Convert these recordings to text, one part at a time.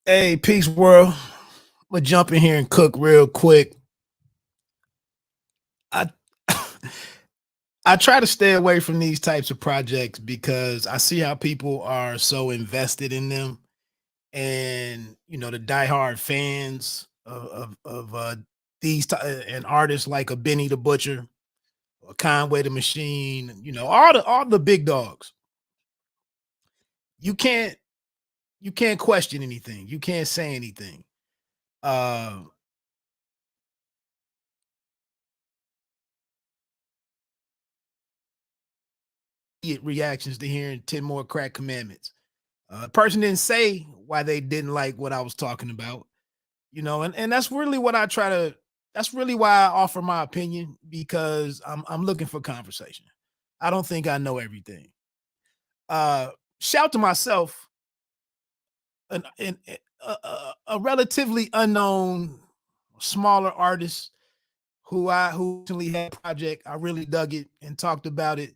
Hey, peace world. I'm gonna jump in here and cook real quick. I I try to stay away from these types of projects because I see how people are so invested in them, and the diehard fans of and artists like a Benny the Butcher, or Conway the Machine. All the big dogs. You can't you can't question anything. You can't say anything. Uh, Reactions to hearing 10 more crack commandments. Person didn't say why they didn't like what I was talking about, and that's really what I try to. That's really why I offer my opinion, because I'm looking for conversation. I don't think I know everything. Uh, Shout to myself, a relatively unknown, smaller artist who recently had a project. I really dug it and talked about it.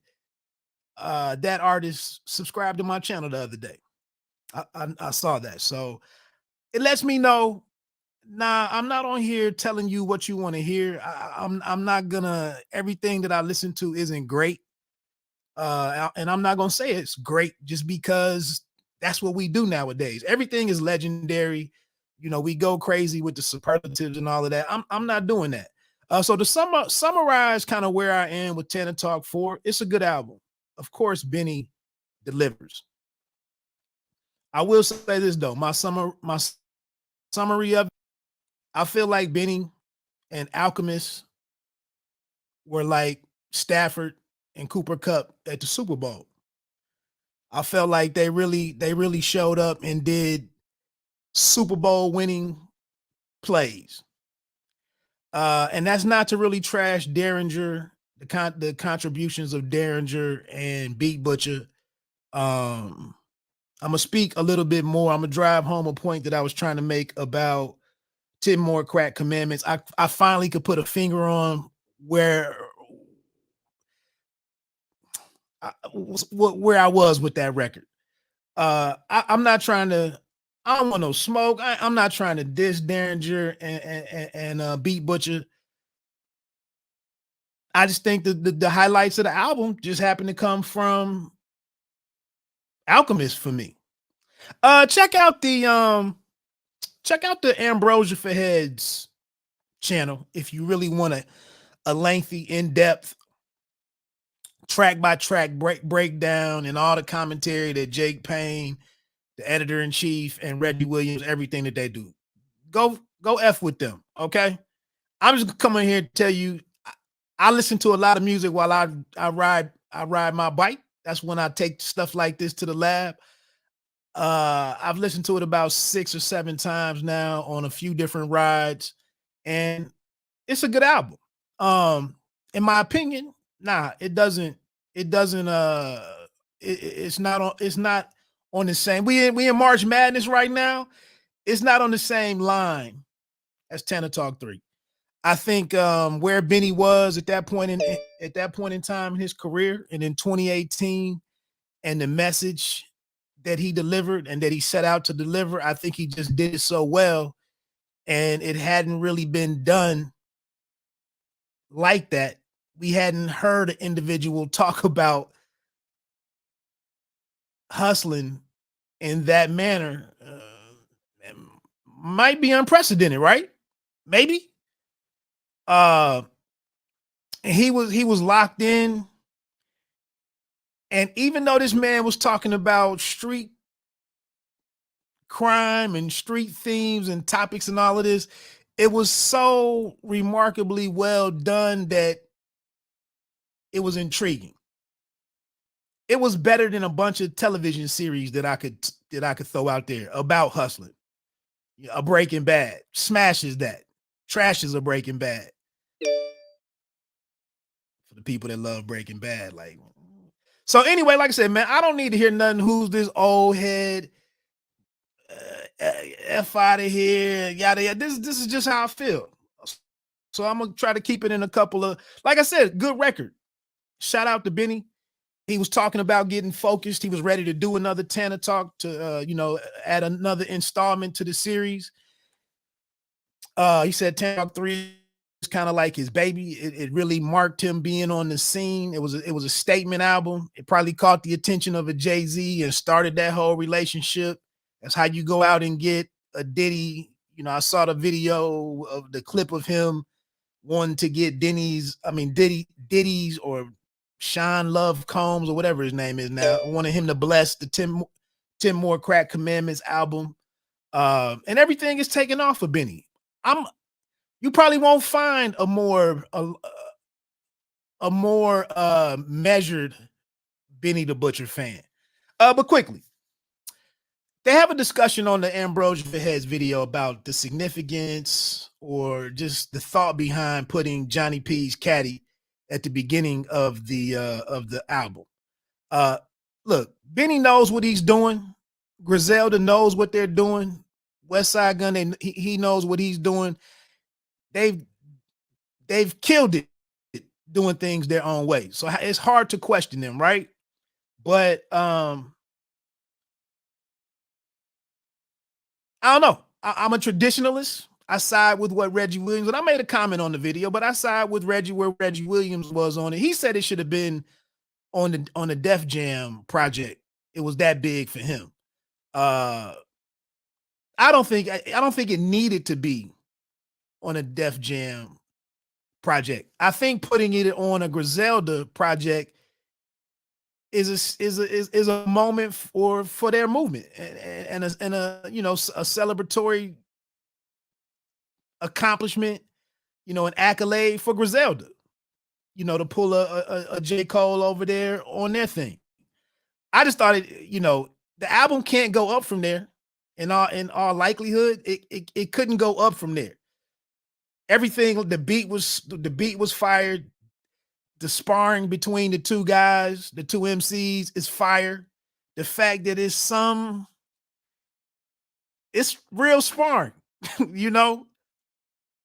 That artist subscribed to my channel the other day. I saw that, so it lets me know. Nah, I'm not on here telling you what you want to hear. I'm not gonna. Everything that I listen to isn't great, and I'm not gonna say it's great just because that's what we do nowadays. Everything is legendary. We go crazy with the superlatives and all of that. I'm not doing that. So to summarize kind of where I am with Tana Talk 4, it's a good album. Of course, Benny delivers. I will say this though, my summary of it, I feel like Benny and Alchemist were like Stafford and Cooper Cup at the Super Bowl. I felt like they really showed up and did Super Bowl winning plays. And that's not to really trash Derringer, the contributions of Derringer and Beat Butcher. Um, I'm gonna speak a little bit more. I'm gonna drive home a point that I was trying to make about 10 more crack commandments. I finally could put a finger on where where I was with that record. I'm not trying to. I don't want no smoke. I'm not trying to diss Derringer and Beat Butcher. I just think that the highlights of the album just happen to come from Alchemist for me. Check out the Ambrosia for Heads channel if you really want a lengthy, in depth, track by track breakdown and all the commentary that Jake Payne, the editor in chief, and Reggie Williams, everything that they do. Go F with them, okay? I'm just coming here to tell you, I listen to a lot of music while I ride my bike. That's when I take stuff like this to the lab. I've listened to it about 6 or 7 times now on a few different rides, and it's a good album. In my opinion, nah, it doesn't it's not on the same. We in March Madness right now. It's not on the same line as Tana Talk 3. I think where Benny was at that point in time in his career, and in 2018, and the message that he delivered and that he set out to deliver, I think he just did it so well, and it hadn't really been done like that. We hadn't heard an individual talk about hustling in that manner. Might be unprecedented, right? Maybe. Uh, he was locked in, and even though this man was talking about street crime and street themes and topics and all of this, it was so remarkably well done that it was intriguing. It was better than a bunch of television series that I could throw out there about hustling. A Breaking Bad smashes that. Trashes a Breaking Bad for the people that love Breaking Bad. Like, so anyway, like I said, man, I don't need to hear nothing. Who's this old head? F out of here, yada yada. This is just how I feel. So I'm gonna try to keep it in a couple of, like I said, good record. Shout out to Benny. He was talking about getting focused. He was ready to do another Tana talk to, add another installment to the series. He said Tana Talk 3 is kind of like his baby. It really marked him being on the scene. It was a statement album. It probably caught the attention of a Jay-Z and started that whole relationship. That's how you go out and get a Diddy. I saw the video of the clip of him wanting to get Diddy's or Sean Love Combs or whatever his name is now. I wanted him to bless the 10 More Crack Commandments album. And everything is taken off of Benny. You probably won't find a more measured Benny the Butcher fan. But quickly, they have a discussion on the Ambrosia Heads video about the significance or just the thought behind putting Johnny P's Caddy at the beginning of the album. Look, Benny knows what he's doing. Griselda knows what they're doing. Westside Gunn, he knows what he's doing. They've killed it doing things their own way. So it's hard to question them, right? But I don't know. I'm a traditionalist. I side with what Reggie Williams, and I made a comment on the video, but I side with Reggie where Reggie Williams was on it. He said it should have been on the Def Jam project. It was that big for him. I don't think it needed to be on a Def Jam project. I think putting it on a Griselda project is a moment for their movement and a celebratory accomplishment, an accolade for Griselda, to pull a J. Cole over there on their thing. I just thought the album can't go up from there. In all likelihood, it couldn't go up from there. Everything, the beat was fired. The sparring between the two guys, the two MCs, is fire. The fact that it's real sparring,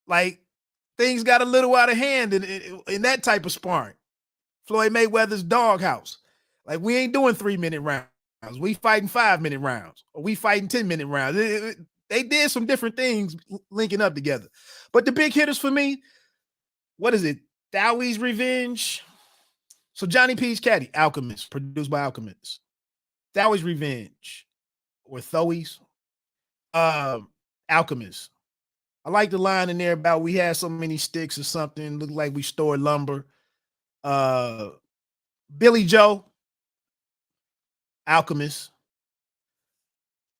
like things got a little out of hand in that type of sparring. Floyd Mayweather's doghouse. Like, we ain't doing 3-minute rounds. We fighting 5-minute rounds, or we fighting 10-minute rounds. They did some different things linking up together. But the big hitters for me, what is it? Thowy's Revenge. So Johnny P's Caddy, Alchemist, produced by Alchemist. Thowy's Revenge, or Thowy's, Alchemist. I like the line in there about we had so many sticks or something, looked like we stored lumber. Billy Joe, Alchemist.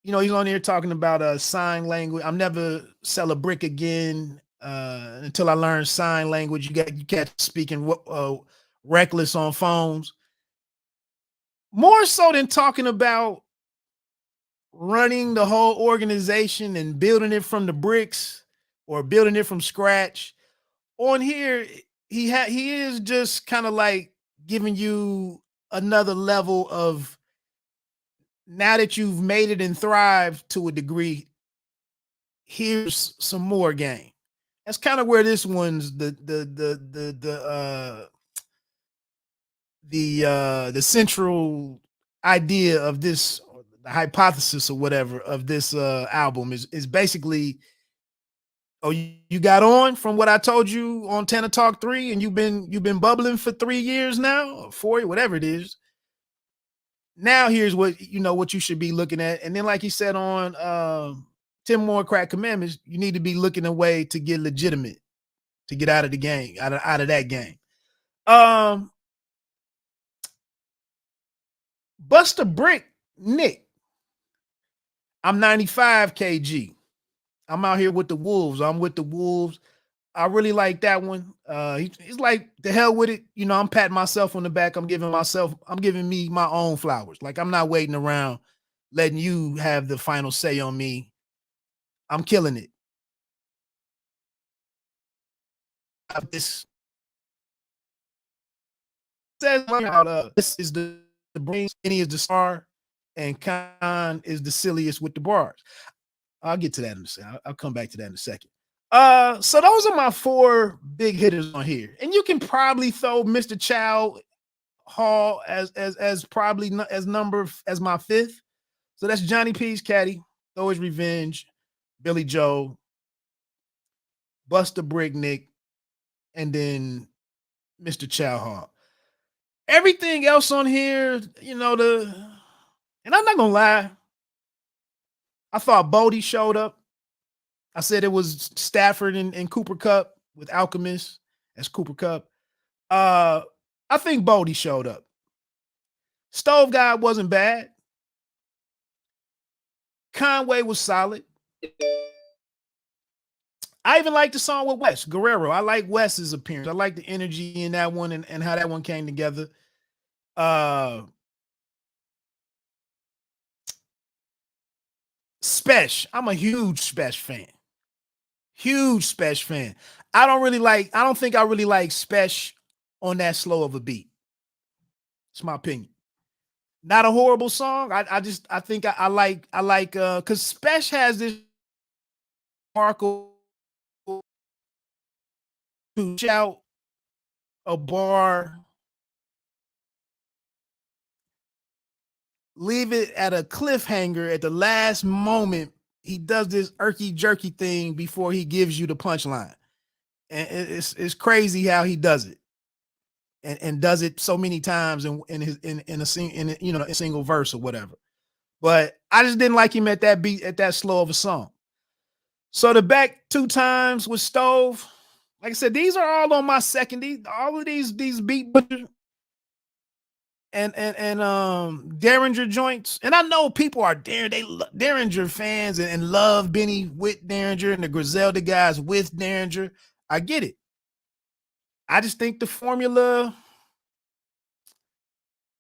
He's on here talking about sign language. I'm never sell a brick again until I learn sign language. You catch speaking reckless on phones. More so than talking about running the whole organization and building it from the bricks or building it from scratch. On here, he is just kind of like giving you another level of, now that you've made it and thrived to a degree, here's some more game. That's kind of where this one's the central idea of this, the hypothesis or whatever of this album is basically, you got on from what I told you on Tana Talk 3, and you've been bubbling for 3 years now, or 4, whatever it is. Now here's what you should be looking at. And then, like he said on 10 More Crack Commandments, you need to be looking a way to get legitimate, to get out of the game, out of that game. Buster Brick, Nick. I'm 95 kg. I'm out here with the Wolves. I'm with the Wolves. I really like that one. He's like, the hell with it. I'm patting myself on the back. I'm giving me my own flowers. Like, I'm not waiting around letting you have the final say on me. I'm killing it. This says this is the brain, Skinny is the star, and Khan is the silliest with the bars. I'll get to that in a second. I'll come back to that in a second. So those are my 4 big hitters on here. And you can probably throw Mr. Chow Hall as probably as number as my fifth. So that's Johnny P's Caddy, Thowy's Revenge, Billy Joe, Buster Bricknick, and then Mr. Chowhall. Everything else on here, and I'm not gonna lie, I thought Bodie showed up. I said it was Stafford and Cooper Cup with Alchemist as Cooper Cup. I think Bodie showed up. Stove Guy wasn't bad. Conway was solid. I even like the song with Wes Guerrero. I like Wes's appearance. I like the energy in that one and how that one came together. Spesh. I'm a huge Spesh fan. Huge Spesh fan. I don't think I really like Spesh on that slow of a beat. It's my opinion. Not a horrible song. I think I like because Spesh has this remarkable to shout a bar, leave it at a cliffhanger at the last moment. He does this irky jerky thing before he gives you the punchline, and it's crazy how he does it, and does it so many times in a single verse or whatever. But I just didn't like him at that beat, at that slow of a song. So the back two times with Stove, like I said, these are all on my second. All of these beat butchers and Derringer joints. And I know people are Derringer fans and love Benny with Derringer and the Griselda guys with Derringer. I get it. I just think the formula,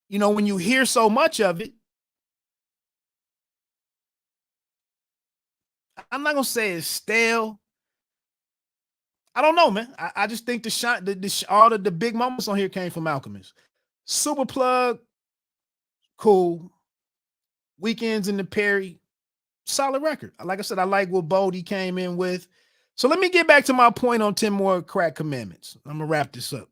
when you hear so much of it, I'm not gonna say it's stale. I don't know, man. I just think all the big moments on here came from Alchemist. Super Plug, cool. Weekends in the Perry, solid record. Like I said, I like what Bodie came in with. So let me get back to my point on 10 more crack commandments. I'm gonna wrap this up.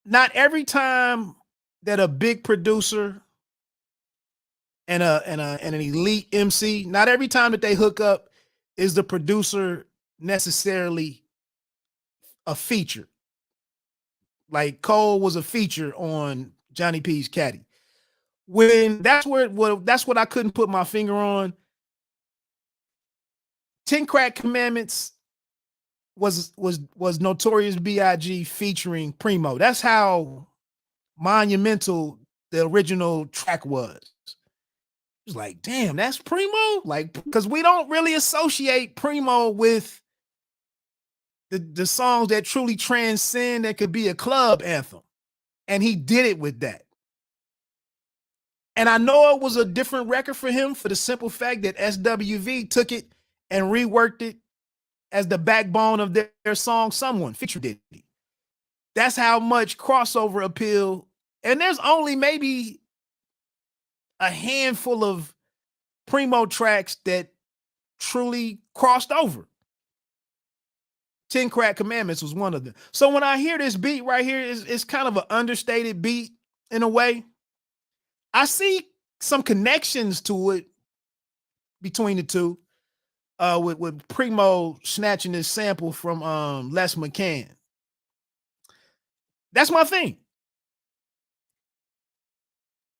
Not every time that a big producer and an elite MC, not every time that they hook up is the producer necessarily a feature. Like Cole was a feature on Johnny P's Caddy. That's what I couldn't put my finger on. 10 Crack Commandments was Notorious B.I.G. featuring Primo. That's how monumental the original track was. It was like, damn, that's Primo? Like, because we don't really associate Primo with the songs that truly transcend that could be a club anthem. And he did it with that. And I know it was a different record for him for the simple fact that SWV took it and reworked it as the backbone of their song Someone, featured Diddy. That's how much crossover appeal. And there's only maybe a handful of Primo tracks that truly crossed over. 10 Crack Commandments was one of them. So when I hear this beat right here, it's kind of an understated beat in a way. I see some connections to it between the two, with Primo snatching this sample from Les McCann. That's my thing.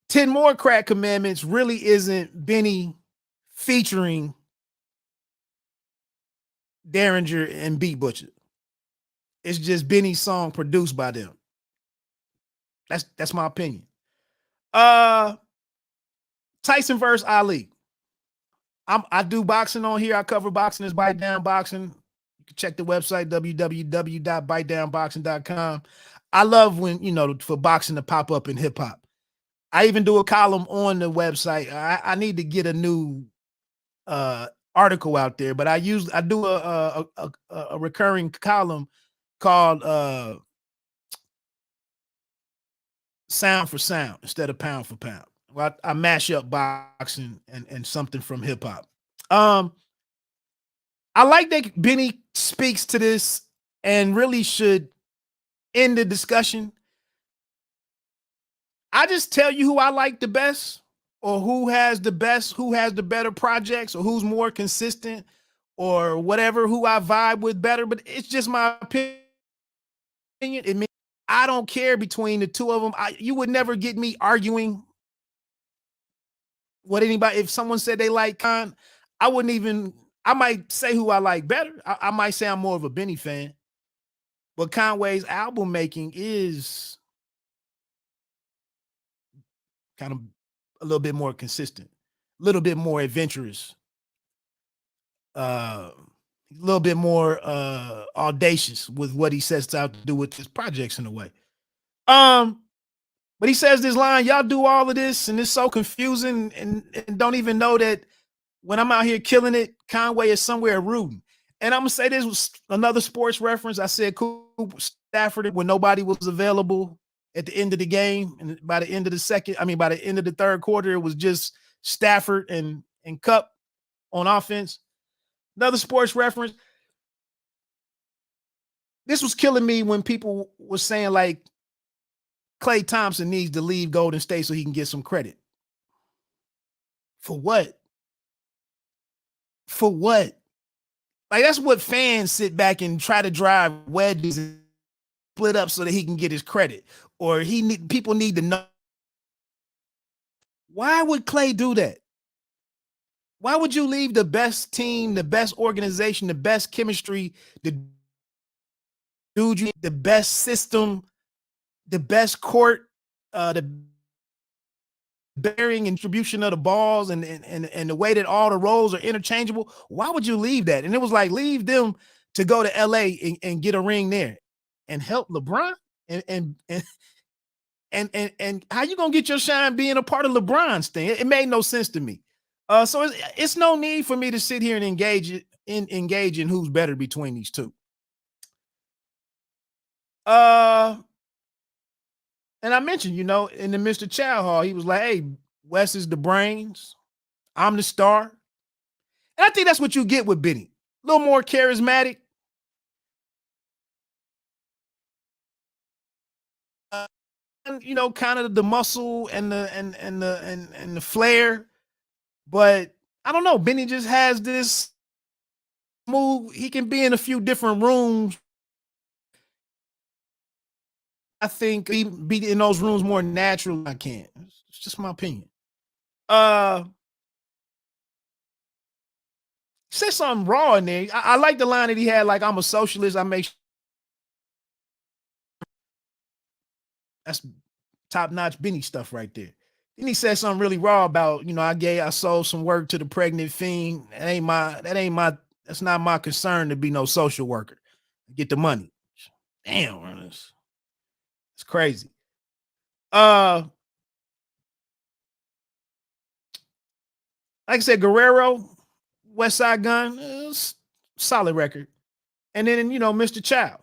10 More Crack Commandments really isn't Benny featuring Derringer and Beat Butcher. It's just Benny's song produced by them. That's my opinion. Tyson versus Ali. I do boxing on here. I cover boxing as Bite Down Boxing. You can check the website, www.bitedownboxing.com. I love when, for boxing to pop up in hip hop. I even do a column on the website. I need to get a new article out there, but I do a recurring column called Sound for Sound instead of Pound for Pound. Well, I mash up boxing and something from hip hop. I like that Benny speaks to this and really should in the discussion. I just tell you who I like the best, or who has the best, who has the better projects, or who's more consistent, or whatever, who I vibe with better. But it's just my opinion. It means I don't care between the two of them. You would never get me arguing what anybody. If someone said they like Con, I wouldn't even. I might say who I like better. I might say I'm more of a Benny fan, but Conway's album making is kind of a little bit more consistent, a little bit more adventurous, a little bit more audacious with what he sets out to do with his projects in a way. But he says this line, y'all do all of this and it's so confusing, and don't even know that when I'm out here killing it, Conway is somewhere rooting. And I'm gonna say this was another sports reference. I said Cooper Stafford when nobody was available at the end of the game, and by the end of by the end of the third quarter, it was just Stafford and Cup on offense. Another sports reference. This was killing me when people were saying like Klay Thompson needs to leave Golden State so he can get some credit. For what? For what? Like, that's what fans sit back and try to drive wedges and split up so that he can get his credit. Or people need to know. Why would Klay do that? Why would you leave the best team, the best organization, the best chemistry, the best system, the best court, the bearing and distribution of the balls, and the way that all the roles are interchangeable? Why would you leave that? And it was like, leave them to go to LA and get a ring there and help LeBron, and how you gonna get your shine being a part of LeBron's thing? It made no sense to me. So it's no need for me to sit here and engage in who's better between these two. And I mentioned, in the Mr. Chow Hall, he was like, hey, Wes is the brains. I'm the star. And I think that's what you get with Benny. A little more charismatic. Kind of the muscle and the flair. But I don't know. Benny just has this move. He can be in a few different rooms. I think he be in those rooms more natural than I can. It's just my opinion. Said something raw in there. I like the line that he had, like, I'm a socialist. I make that's top-notch Benny stuff right there. Then he said something really raw about, I sold some work to the pregnant fiend. That's not my concern to be no social worker. Get the money. Damn, it's crazy. Like I said, Guerrero, West Side Gun, solid record. And then, Mr. Chow.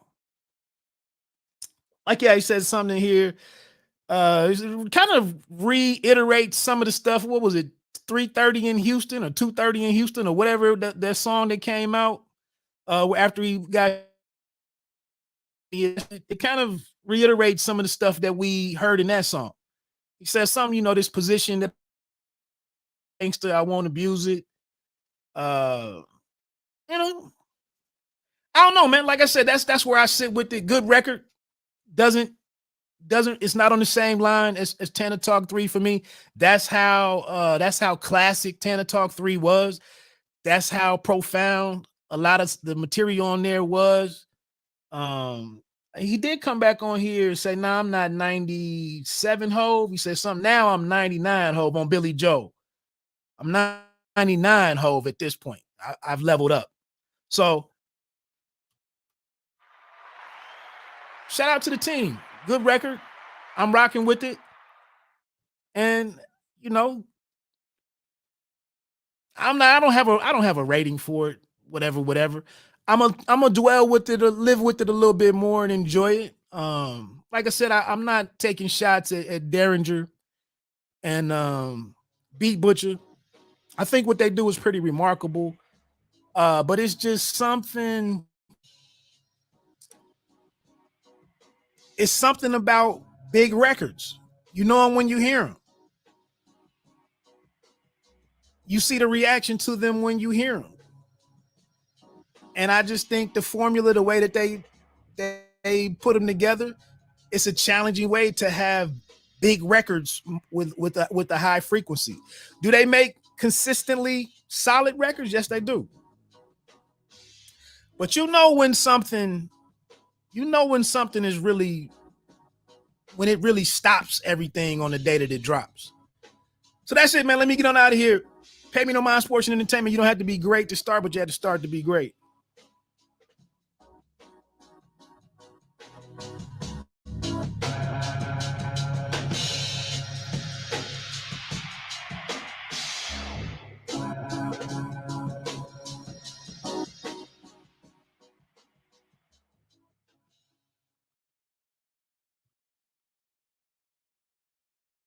Like, yeah, he said something here. Kind of reiterate some of the stuff. What was it? 3:30 in Houston or 2:30 in Houston or whatever that song that came out after he got. It kind of reiterates some of the stuff that we heard in that song. He says something, this position that gangster, I won't abuse it. I don't know, man. Like I said, that's where I sit with it. Good record. It's not on the same line as Tana Talk 3 for me. That's how classic Tana Talk 3 was. That's how profound a lot of the material on there was. He did come back on here and say, nah, I'm not 97 Hove. He said something. Now I'm 99 Hove on Billy Joel. I'm 99 Hove at this point. I've leveled up. So shout out to the team. Good record. I'm rocking with it. And I don't have a rating for it. Whatever. I'm gonna dwell with it or live with it a little bit more and enjoy it. Like I said, I'm not taking shots at Derringer and Beat Butcher. I think what they do is pretty remarkable. But it's just something it's something about big records. You know them when you hear them. You see the reaction to them when you hear them. And I just think the formula, the way that they put them together, it's a challenging way to have big records with a high frequency. Do they make consistently solid records? Yes, they do. But you know when something is really, when it really stops everything on the day that it drops. So that's it, man. Let me get on out of here. Pay me no mind, sports and entertainment. You don't have to be great to start, but you have to start to be great.